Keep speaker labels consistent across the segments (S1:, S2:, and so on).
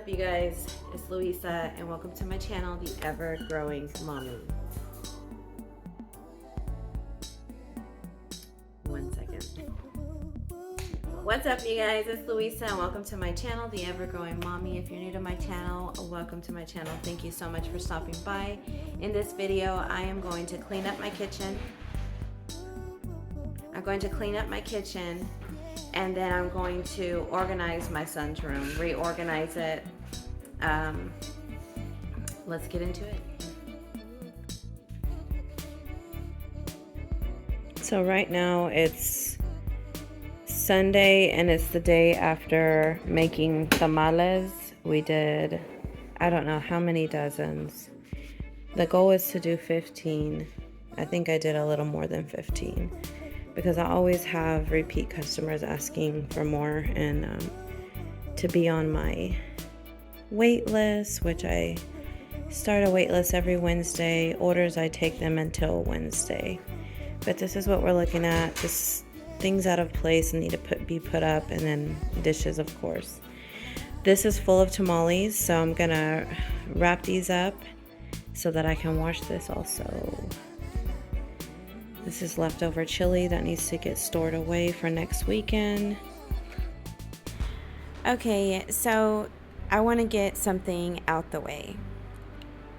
S1: you guys? It's Louisa and welcome to my channel, The Ever Growing Mommy. One second. What's up, you guys? It's Louisa and welcome to my channel, The Ever Growing Mommy. If you're new to my channel, welcome to my channel. Thank you so much for stopping by. In this video, I am going to clean up my kitchen. And then I'm going to organize my son's room, reorganize it. Let's get into it. So right now it's Sunday and it's the day after making tamales. We did, I don't know how many dozens. The goal is to do 15. I think I did a little more than 15 because I always have repeat customers asking for more and to be on my wait list, which I start a wait list every Wednesday. Orders, I take them until Wednesday. But this is what we're looking at. Just things out of place need to be put up, and then dishes, of course. This is full of tamales, so I'm gonna wrap these up so that I can wash this also. This is leftover chili that needs to get stored away for next weekend. Okay, so I want to get something out the way.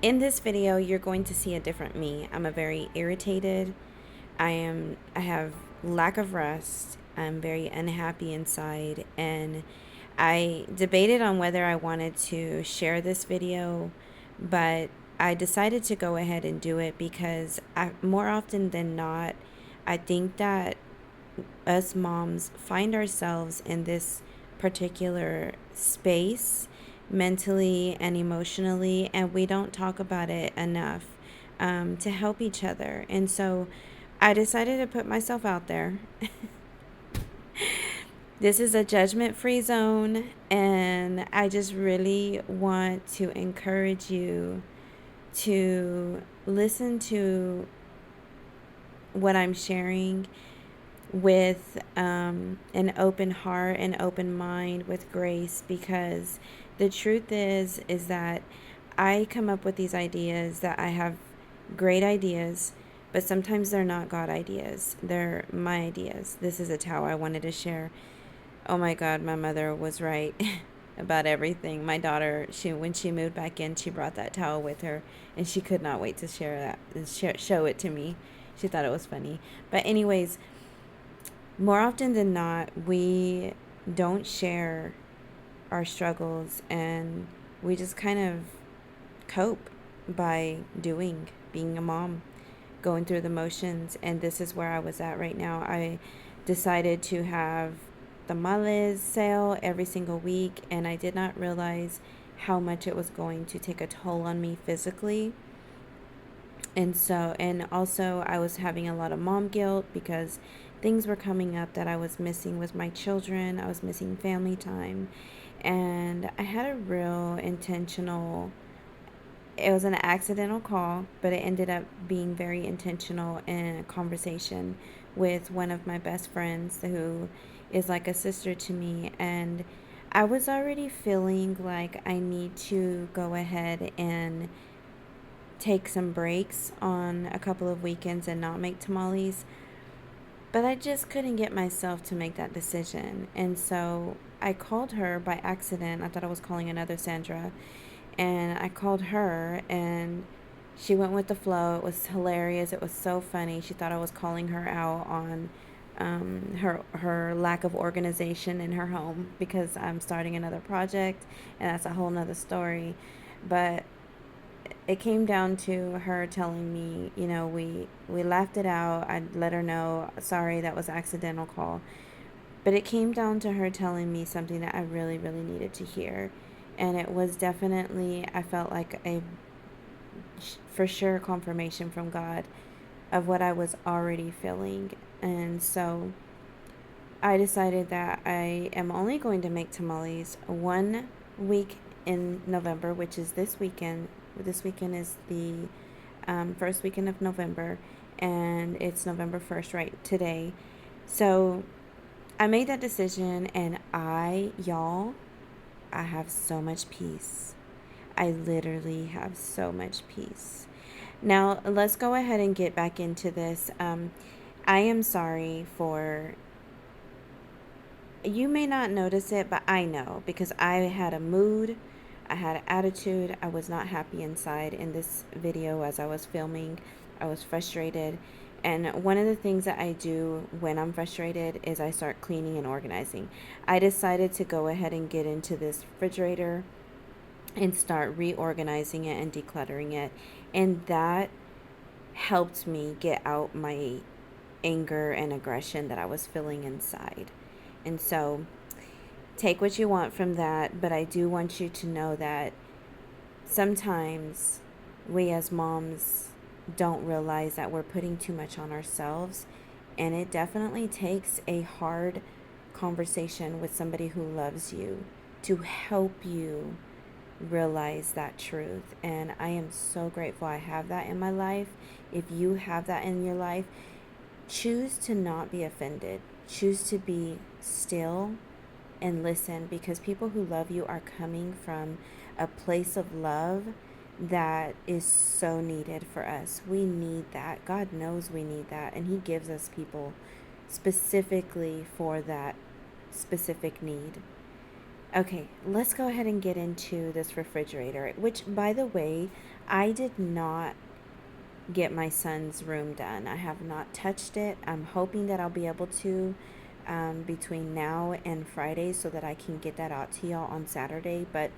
S1: In this video, you're going to see a different me. I'm a very irritated. I have lack of rest. I'm very unhappy inside, and I debated on whether I wanted to share this video, but I decided to go ahead and do it because more often than not, I think that us moms find ourselves in this particular space mentally and emotionally, and we don't talk about it enough to help each other. And so I decided to put myself out there. This is a judgment-free zone, and I just really want to encourage you to listen to what I'm sharing with an open heart and open mind, with grace, because the truth is that I come up with these ideas that I have great ideas, but sometimes they're not God ideas. They're my ideas. This is a towel I wanted to share. Oh my God, my mother was right about everything. My daughter, when she moved back in, she brought that towel with her, and she could not wait to share that and show it to me. She thought it was funny. But anyways, more often than not, we don't share our struggles, and we just kind of cope by being a mom, going through the motions. And this is where I was at right now. I decided to have the tamales sale every single week, and I did not realize how much it was going to take a toll on me physically. And also I was having a lot of mom guilt because things were coming up that I was missing with my children. I was missing family time, and I had a real intentional, it was an accidental call, but it ended up being very intentional in a conversation with one of my best friends who is like a sister to me. And I was already feeling like I need to go ahead and take some breaks on a couple of weekends and not make tamales, but I just couldn't get myself to make that decision. And so I called her by accident. I thought I was calling another Sandra, and I called her, and she went with the flow. It was hilarious. It was so funny. She thought I was calling her out on her lack of organization in her home because I'm starting another project, and that's a whole nother story. But it came down to her telling me, we laughed it out. I let her know, sorry, that was an accidental call. But it came down to her telling me something that I really, really needed to hear. And it was definitely, I felt like a for sure confirmation from God of what I was already feeling. And so I decided that I am only going to make tamales 1 week in November, which is this weekend. This weekend is the first weekend of November, and it's November 1st right today. So I made that decision, and y'all, I have so much peace. I literally have so much peace. Now, let's go ahead and get back into this. I am sorry for, you may not notice it, but I know because I had a mood, I had an attitude, I was not happy inside in this video as I was filming. I was frustrated. And one of the things that I do when I'm frustrated is I start cleaning and organizing. I decided to go ahead and get into this refrigerator and start reorganizing it and decluttering it. And that helped me get out my anger and aggression that I was feeling inside. And so take what you want from that, but I do want you to know that sometimes we as moms don't realize that we're putting too much on ourselves, and it definitely takes a hard conversation with somebody who loves you to help you realize that truth. And I am so grateful I have that in my life. If you have that in your life, choose to not be offended. Choose to be still and listen, because people who love you are coming from a place of love that is so needed for us. We need that. God knows we need that, and He gives us people specifically for that specific need. Okay, let's go ahead and get into this refrigerator, which, by the way, I did not get my son's room done. I have not touched it. I'm hoping that I'll be able to between now and Friday so that I can get that out to y'all on Saturday. But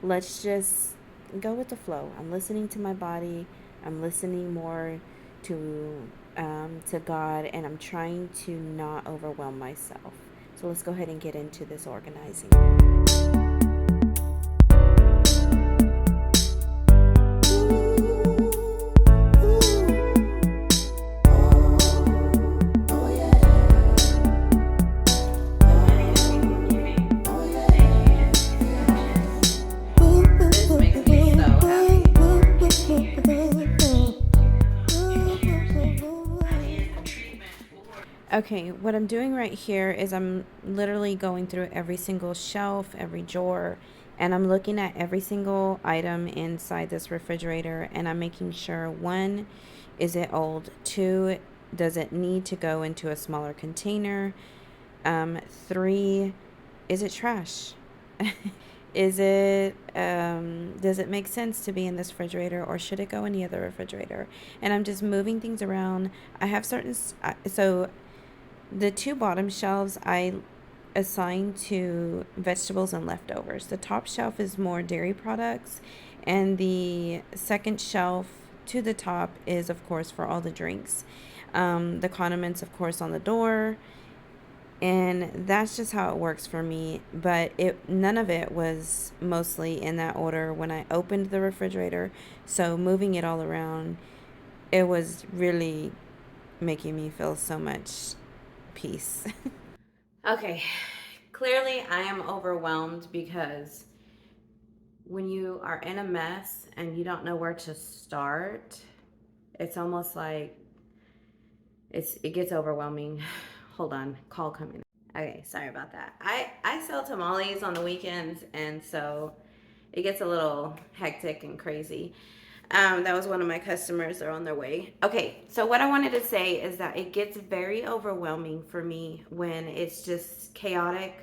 S1: let's just go with the flow. I'm listening to my body. I'm listening more to God, and I'm trying to not overwhelm myself. So let's go ahead and get into this organizing. Okay, what I'm doing right here is I'm literally going through every single shelf, every drawer, and I'm looking at every single item inside this refrigerator, and I'm making sure, one, is it old? Two, does it need to go into a smaller container? Three, is it trash? Is it does it make sense to be in this refrigerator, or should it go in the other refrigerator? And I'm just moving things around. I have certain so the two bottom shelves I assign to vegetables and leftovers. The top shelf is more dairy products, and the second shelf to the top is, of course, for all the drinks. The condiments, of course, on the door. And that's just how it works for me. But none of it was mostly in that order when I opened the refrigerator. So moving it all around, it was really making me feel so much peace. Okay, clearly I am overwhelmed because when you are in a mess and you don't know where to start, it's almost like it gets overwhelming. Hold on, call coming. Okay, sorry about that. I sell tamales on the weekends, and so it gets a little hectic and crazy. That was one of my customers. They're on their way. Okay, so what I wanted to say is that it gets very overwhelming for me when it's just chaotic.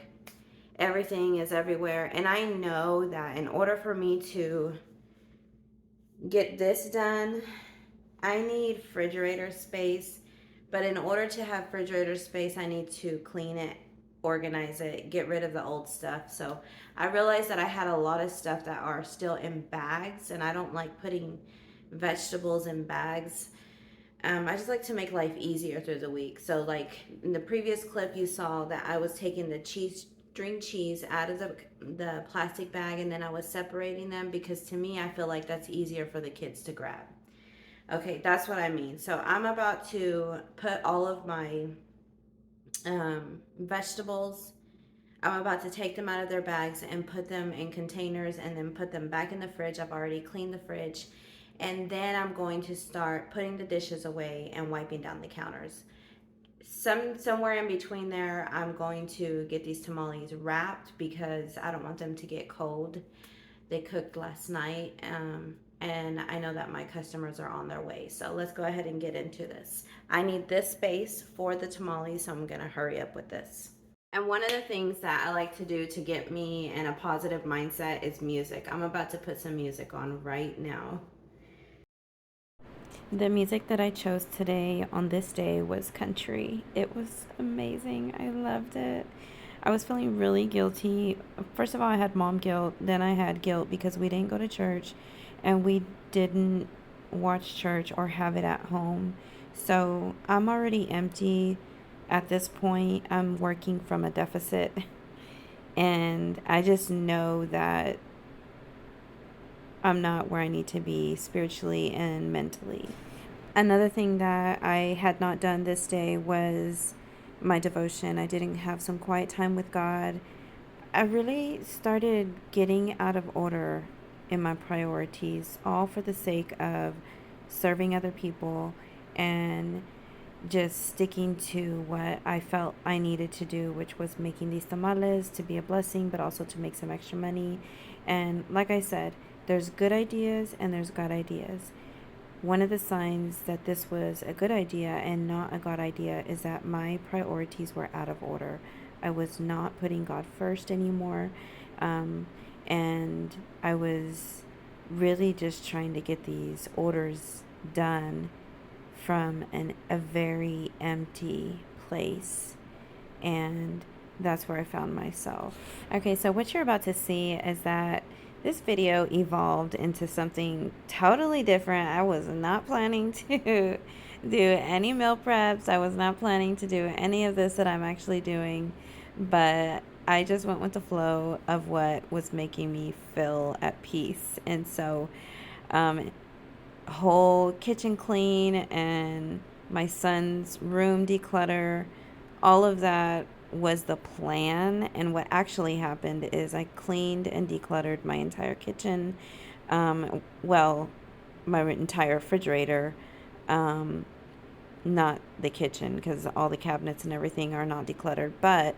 S1: Everything is everywhere. And I know that in order for me to get this done, I need refrigerator space. But in order to have refrigerator space, I need to clean it, organize it, get rid of the old stuff. So I realized that I had a lot of stuff that are still in bags, and I don't like putting vegetables in bags. I just like to make life easier through the week. So, like in the previous clip, you saw that I was taking the string cheese out of the plastic bag, and then I was separating them because to me, I feel like that's easier for the kids to grab. Okay, that's what I mean. So I'm about to put all of my vegetables, I'm about to take them out of their bags and put them in containers and then put them back in the fridge. I've already cleaned the fridge. And then I'm going to start putting the dishes away and wiping down the counters. somewhere in between there, I'm going to get these tamales wrapped because I don't want them to get cold. They cooked last night, and I know that my customers are on their way. So let's go ahead and get into this. I need this space for the tamales, so I'm going to hurry up with this. And one of the things that I like to do to get me in a positive mindset is music. I'm about to put some music on right now. The music that I chose today on this day was country. It was amazing. I loved it. I was feeling really guilty. First of all, I had mom guilt. Then I had guilt because we didn't go to church and we didn't watch church or have it at home. So I'm already empty at this point. I'm working from a deficit. And I just know that I'm not where I need to be spiritually and mentally. Another thing that I had not done this day was my devotion. I didn't have some quiet time with God. I really started getting out of order in my priorities, all for the sake of serving other people and just sticking to what I felt I needed to do, which was making these tamales to be a blessing, but also to make some extra money. And like I said, there's good ideas and there's God ideas. One of the signs that this was a good idea and not a God idea is that my priorities were out of order. I was not putting God first anymore. And I was really just trying to get these orders done from a very empty place. And that's where I found myself. Okay, so what you're about to see is that this video evolved into something totally different. I was not planning to do any meal preps. I was not planning to do any of this that I'm actually doing, but I just went with the flow of what was making me feel at peace. And so, whole kitchen clean and my son's room declutter, all of that was the plan. And what actually happened is I cleaned and decluttered my entire kitchen. Well, my entire refrigerator, not the kitchen because all the cabinets and everything are not decluttered. But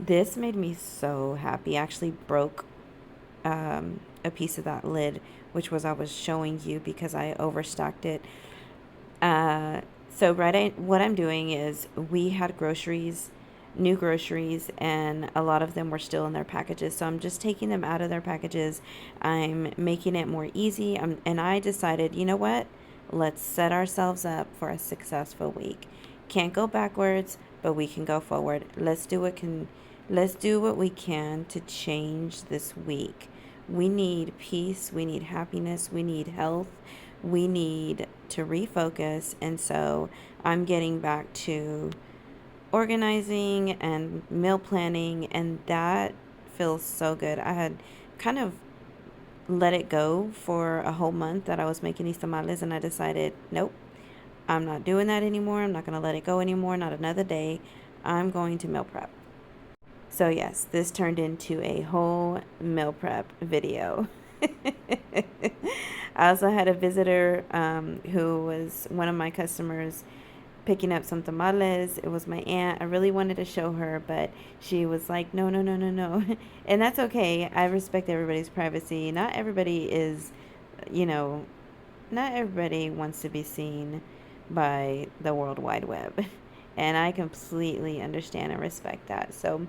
S1: this made me so happy. I actually broke a piece of that lid, which was I was showing you because I overstocked it. What I'm doing is we had groceries, new groceries, and a lot of them were still in their packages. So I'm just taking them out of their packages. I'm making it more easy. And I decided, you know what? Let's set ourselves up for a successful week. Can't go backwards, but we can go forward. Let's do what we can to change this week. We need peace, we need happiness, we need health, we need to refocus. And so I'm getting back to organizing and meal planning, and that feels so good. I had kind of let it go for a whole month that I was making these tamales, and I decided, nope, I'm not doing that anymore. I'm not going to let it go anymore, not another day. I'm going to meal prep. So yes, this turned into a whole meal prep video. I also had a visitor who was one of my customers picking up some tamales. It was my aunt. I really wanted to show her, but she was like, no, no, no, no, no. And that's okay. I respect everybody's privacy. Not everybody is, you know, not everybody wants to be seen by the World Wide Web. And I completely understand and respect that. So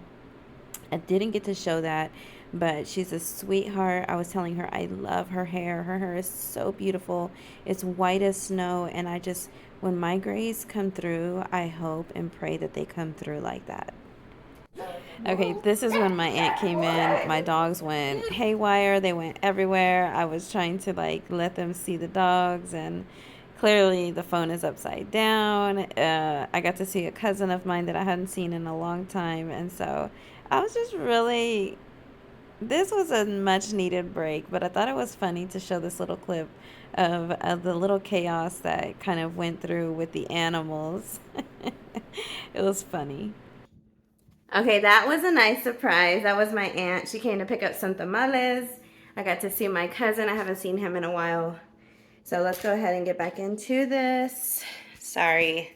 S1: I didn't get to show that, but she's a sweetheart. I was telling her I love her hair. Her hair is so beautiful. It's white as snow, and when my grays come through, I hope and pray that they come through like that. Okay, this is when my aunt came in. My dogs went haywire. They went everywhere. I was trying to let them see the dogs, and clearly the phone is upside down. I got to see a cousin of mine that I hadn't seen in a long time, and so I was just really. This was a much needed break, but I thought it was funny to show this little clip of the little chaos that kind of went through with the animals. It was funny. Okay, that was a nice surprise. That was my aunt. She came to pick up some tamales. I got to see my cousin. I haven't seen him in a while. So let's go ahead and get back into this. Sorry.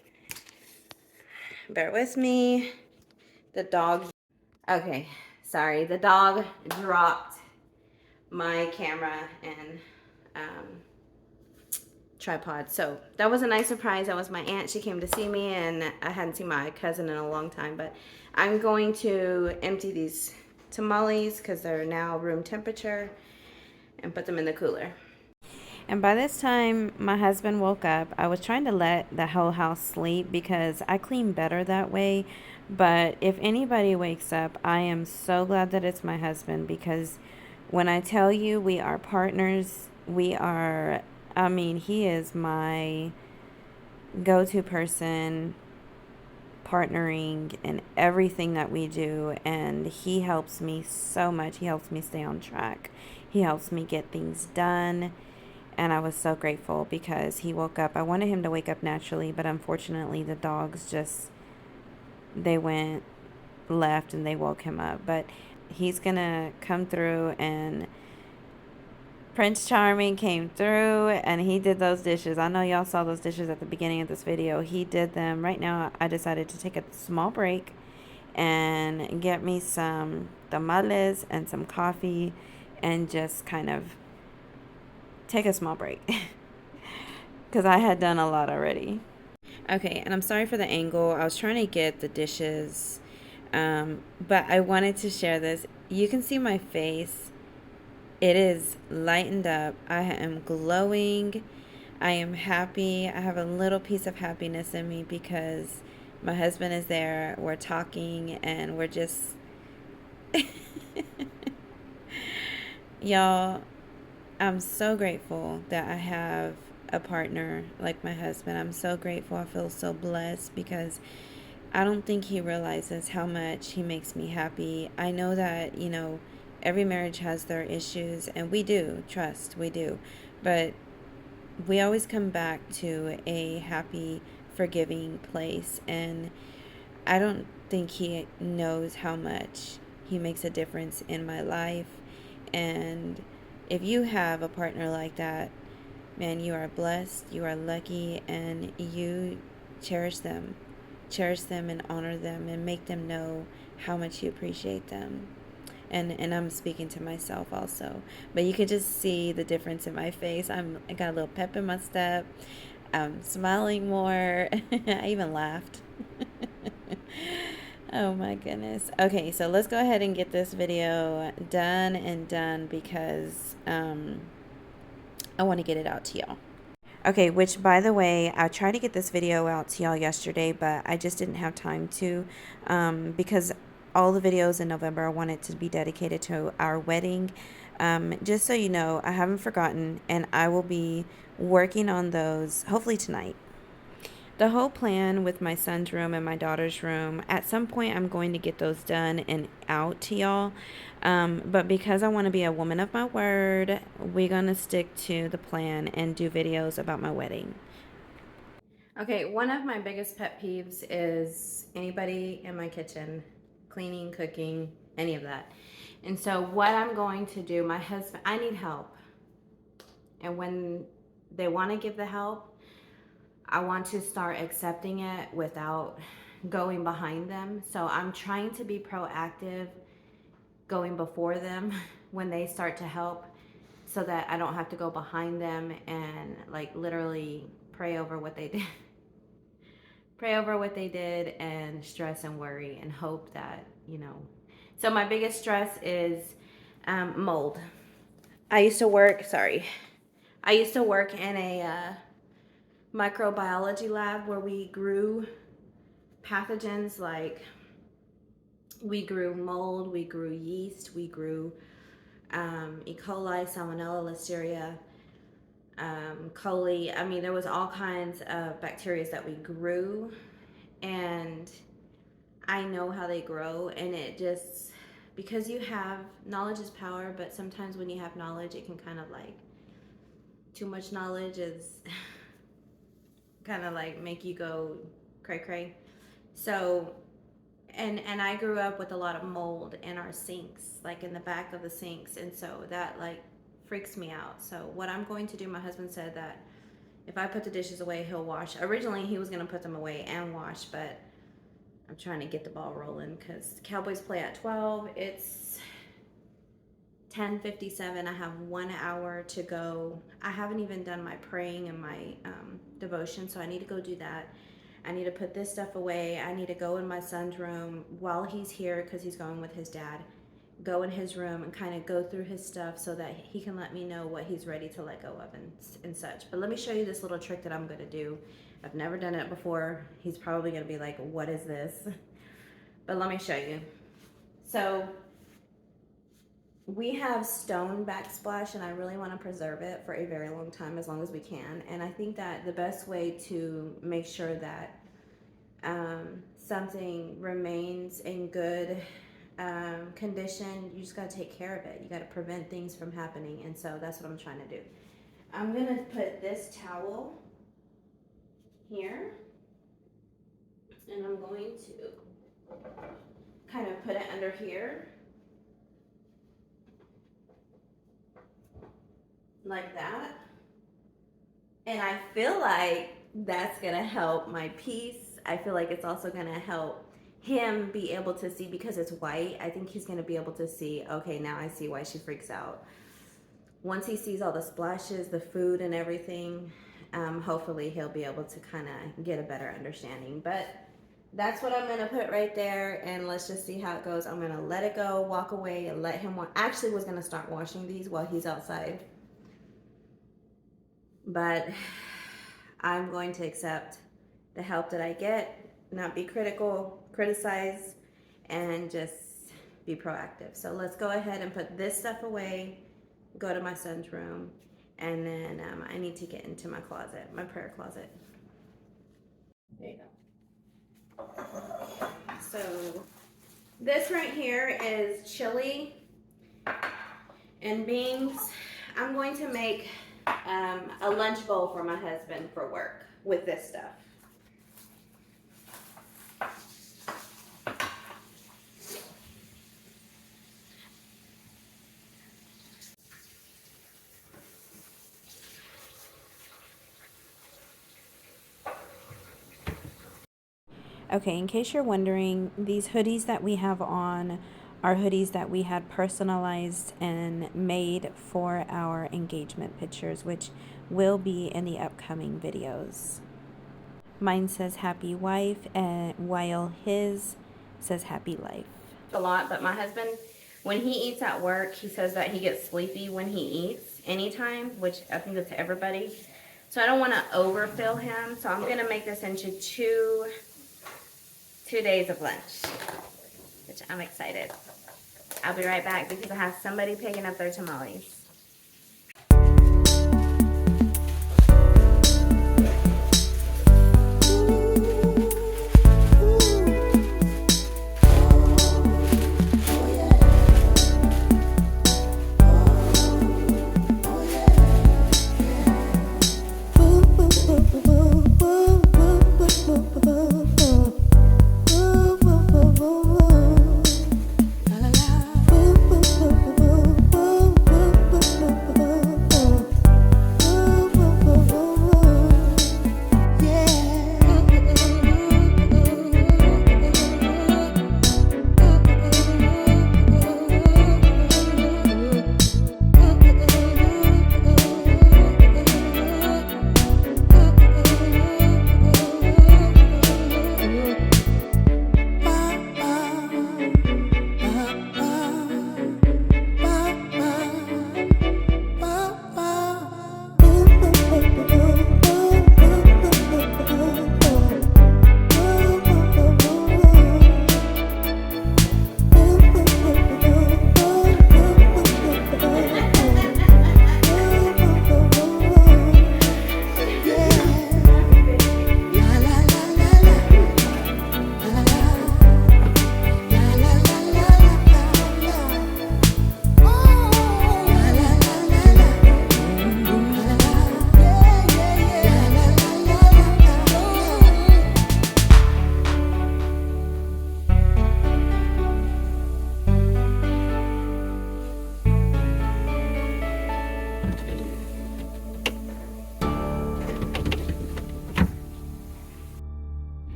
S1: bear with me. The dog, okay, sorry. The dog dropped my camera and tripod. So that was a nice surprise. That was my aunt. She came to see me, and I hadn't seen my cousin in a long time. But I'm going to empty these tamales because they're now room temperature and put them in the cooler. And by this time, my husband woke up. I was trying to let the whole house sleep because I clean better that way. But if anybody wakes up, I am so glad that it's my husband, because when I tell you we are partners, we are, I mean, he is my go-to person, partnering in everything that we do, and he helps me so much. He helps me stay on track. He helps me get things done. And I was so grateful because he woke up. I wanted him to wake up naturally, but unfortunately the dogs just, they went left and they woke him up. But he's gonna come through, and Prince Charming came through and he did those dishes. I know y'all saw those dishes at the beginning of this video. He did them. Right now I decided to take a small break and get me some tamales and some coffee and just kind of take a small break because I had done a lot already. Okay, and I'm sorry for the angle. I was trying to get the dishes, but I wanted to share this. You can see my face. It is lightened up. I am glowing. I am happy. I have a little piece of happiness in me because my husband is there. We're talking and we're just... Y'all, I'm so grateful that I have a partner like my husband. I'm so grateful. I feel so blessed because I don't think he realizes how much he makes me happy. I know that, every marriage has their issues, and we do, trust, we do. But we always come back to a happy, forgiving place. And I don't think he knows how much he makes a difference in my life. And if you have a partner like that, man, you are blessed, you are lucky, and you cherish them. Cherish them and honor them and make them know how much you appreciate them. And I'm speaking to myself also. But you could just see the difference in my face. I got a little pep in my step. I'm smiling more. I even laughed. Oh my goodness. Okay, so let's go ahead and get this video done because I want to get it out to y'all. Okay, which by the way, I tried to get this video out to y'all yesterday, but I just didn't have time to because all the videos in November I wanted to be dedicated to our wedding. Just so you know, I haven't forgotten, and I will be working on those hopefully tonight. The whole plan with my son's room and my daughter's room, at some point I'm going to get those done and out to y'all. But because I want to be a woman of my word, we're going to stick to the plan and do videos about my wedding. Okay, one of my biggest pet peeves is anybody in my kitchen cleaning, cooking, any of that. And so what I'm going to do, my husband, I need help. And when they want to give the help, I want to start accepting it without going behind them. So I'm trying to be proactive, going before them when they start to help, so that I don't have to go behind them and like literally pray over what they did. Pray over what they did and stress and worry and hope that, So my biggest stress is mold. I used to work in a microbiology lab where we grew pathogens, like we grew mold, we grew yeast, we grew E. coli, salmonella, listeria, coli. I mean, there was all kinds of bacteria that we grew, and I know how they grow. And it just, because you have knowledge is power, but sometimes when you have knowledge, it can kind of like, too much knowledge is kind of like make you go cray cray. So and I grew up with a lot of mold in our sinks, like in the back of the sinks, and so that like freaks me out. So what I'm going to do, my husband said that if I put the dishes away, he'll wash. Originally he was going to put them away and wash, but I'm trying to get the ball rolling because the Cowboys play at 12. It's 10:57. I have 1 hour to go. I haven't even done my praying and my devotion, so I need to go do that. I need to put this stuff away. I need to go in my son's room while he's here because he's going with his dad. Go in his room and kind of go through his stuff so that he can let me know what he's ready to let go of and such. But let me show you this little trick that I'm going to do. I've never done it before. He's probably going to be like, what is this? But let me show you. So we have stone backsplash, and I really want to preserve it for a very long time, as long as we can. And I think that the best way to make sure that something remains in good condition, you just got to take care of it. You got to prevent things from happening. And so that's what I'm trying to do. I'm going to put this towel here, and I'm going to kind of put it under here like that. And I feel like that's going to help my peace. I feel like it's also going to help him be able to see, because it's white. I think he's going to be able to see, okay, now I see why she freaks out. Once he sees all the splashes, the food and everything, hopefully he'll be able to kind of get a better understanding. But that's what I'm going to put right there, and let's just see how it goes. I'm going to let it go, walk away, and let him actually was going to start washing these while he's outside. But I'm going to accept the help that I get, not be critical, criticize, and just be proactive. So let's go ahead and put this stuff away, go to my son's room, and then I need to get into my closet, my prayer closet. There you go. So this right here is chili and beans. I'm going to make a lunch bowl for my husband for work with this stuff. Okay, in case you're wondering, these hoodies that we have on are hoodies that we had personalized and made for our engagement pictures, which will be in the upcoming videos. Mine says happy wife, and while his says happy life. A lot, but my husband, when he eats at work, he says that he gets sleepy when he eats anytime, which I think that's everybody. So I don't want to overfill him, so I'm going to make this into two days of lunch, which I'm excited. I'll be right back because I have somebody picking up their tamales.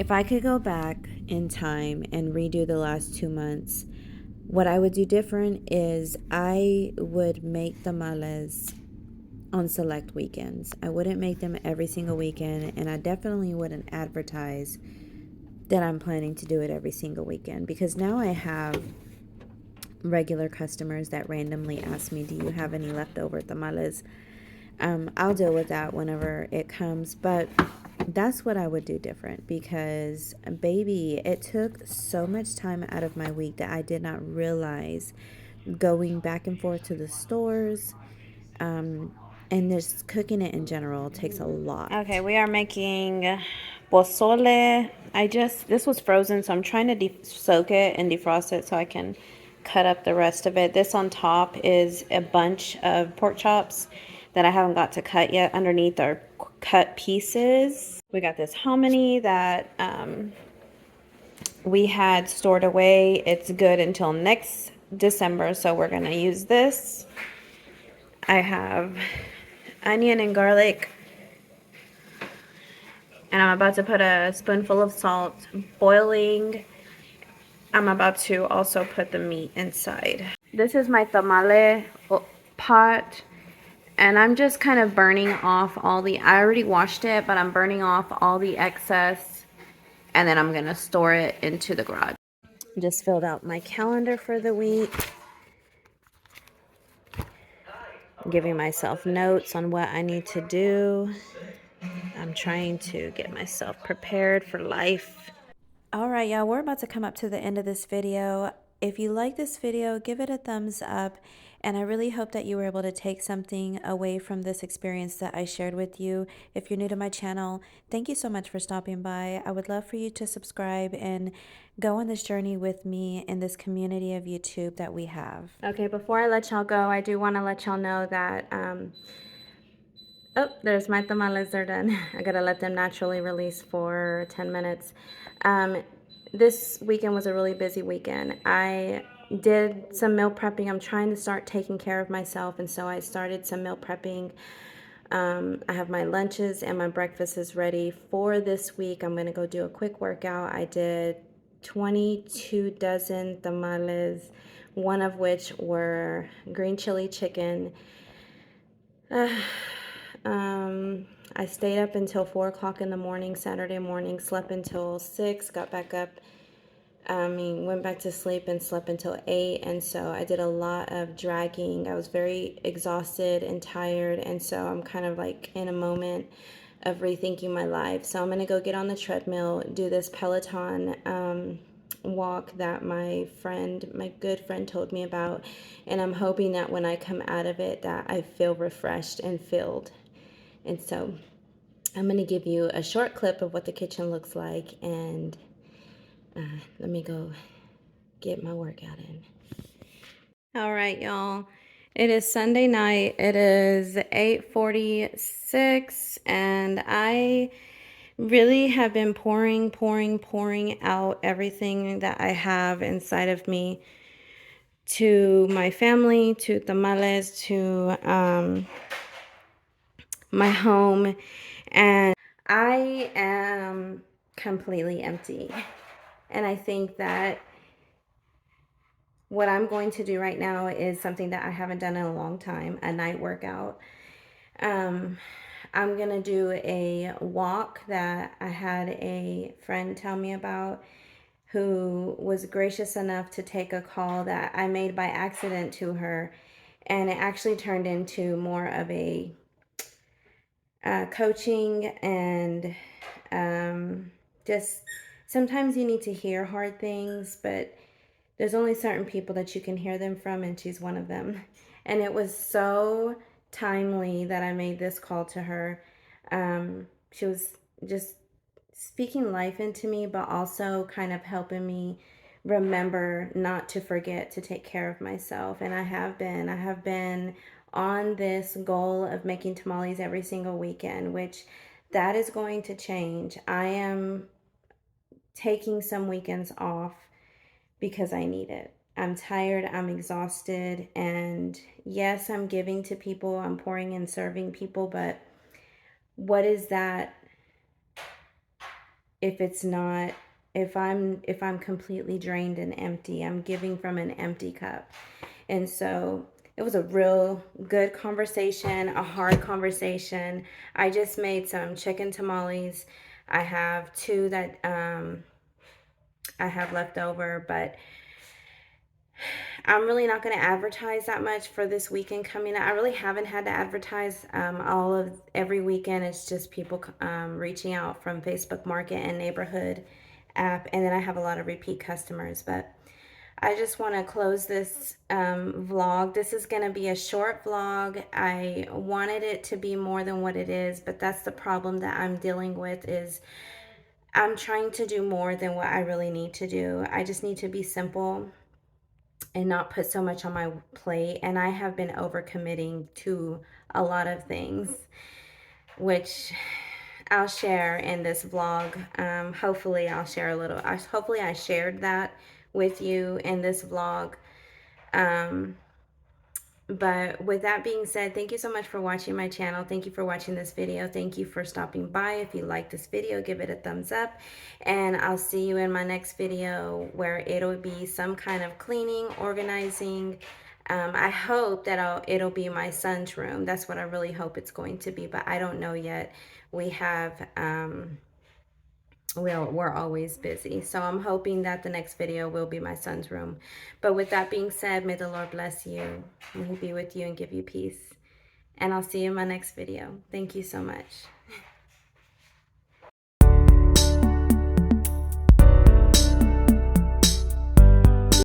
S1: If I could go back in time and redo the last 2 months, what I would do different is I would make tamales on select weekends. I wouldn't make them every single weekend, and I definitely wouldn't advertise that I'm planning to do it every single weekend, because now I have regular customers that randomly ask me, do you have any leftover tamales? I'll deal with that whenever it comes, but that's what I would do different, because baby, it took so much time out of my week that I did not realize. Going back and forth to the stores, and just cooking it in general takes a lot. Okay, we are making pozole. This was frozen, so I'm trying to soak it and defrost it so I can cut up the rest of it. This on top is a bunch of pork chops that I haven't got to cut yet. Underneath are cut pieces. We got this hominy that we had stored away. It's good until next December, so we're gonna use this. I have onion and garlic, and I'm about to put a spoonful of salt boiling. I'm about to also put the meat inside. This is my tamale pot, and I'm just kind of burning off I already washed it, but I'm burning off all the excess, and then I'm gonna store it into the garage. Just filled out my calendar for the week, giving myself notes on what I need to do. I'm trying to get myself prepared for life. All right, y'all, we're about to come up to the end of this video. If you like this video, give it a thumbs up. And I really hope that you were able to take something away from this experience that I shared with you. If you're new to my channel, thank you so much for stopping by. I would love for you to subscribe and go on this journey with me in this community of YouTube that we have. Okay, before I let y'all go, I do want to let y'all know that oh, there's my tamales, they're done. I gotta let them naturally release for 10 minutes. This weekend was a really busy weekend. I did some meal prepping. I'm trying to start taking care of myself, and so I started some meal prepping. I have my lunches and my breakfasts ready for this week. I'm gonna go do a quick workout. I did 22 dozen tamales, one of which were green chili chicken. I stayed up until 4 o'clock in the morning, Saturday morning, slept until 6, got back up, went back to sleep and slept until 8. And so I did a lot of dragging. I was very exhausted and tired. And so I'm kind of like in a moment of rethinking my life. So I'm going to go get on the treadmill, do this Peloton walk that my good friend told me about, and I'm hoping that when I come out of it that I feel refreshed and filled. And so I'm going to give you a short clip of what the kitchen looks like, and let me go get my workout in. All right, y'all, it is Sunday night. It is 8:46, and I really have been pouring out everything that I have inside of me to my family, to tamales, to my home, and I am completely empty. And I think that what I'm going to do right now is something that I haven't done in a long time, a night workout. I'm going to do a walk that I had a friend tell me about, who was gracious enough to take a call that I made by accident to her. And it actually turned into more of a coaching, and just sometimes you need to hear hard things, but there's only certain people that you can hear them from, and she's one of them. And it was so timely that I made this call to her. She was just speaking life into me, but also kind of helping me remember not to forget to take care of myself. And I have been on this goal of making tamales every single weekend, which that is going to change. I am taking some weekends off because I need it. I'm tired, I'm exhausted, and yes, I'm giving to people, I'm pouring and serving people, but what is that if it's not, if I'm completely drained and empty. I'm giving from an empty cup. And so it was a real good conversation, a hard conversation. I just made some chicken tamales. I have two that I have left over, but I'm really not going to advertise that much for this weekend coming up. I really haven't had to advertise all of every weekend. It's just people reaching out from Facebook Market and Neighborhood app, and then I have a lot of repeat customers. But I just want to close this vlog. This is going to be a short vlog. I wanted it to be more than what it is, but that's the problem that I'm dealing with is I'm trying to do more than what I really need to do. I just need to be simple and not put so much on my plate. And I have been overcommitting to a lot of things, which I'll share in this vlog. Hopefully I'll share a little, hopefully I shared that with you in this vlog. But with that being said, thank you so much for watching my channel. Thank you for watching this video. Thank you for stopping by. If you like this video, give it a thumbs up. And I'll see you in my next video where it'll be some kind of cleaning, organizing. I hope that it'll be my son's room. That's what I really hope it's going to be, but I don't know yet. We have... we're always busy. So I'm hoping that the next video will be my son's room. But with that being said, may the Lord bless you. May he be with you and give you peace. And I'll see you in my next video. Thank you so much.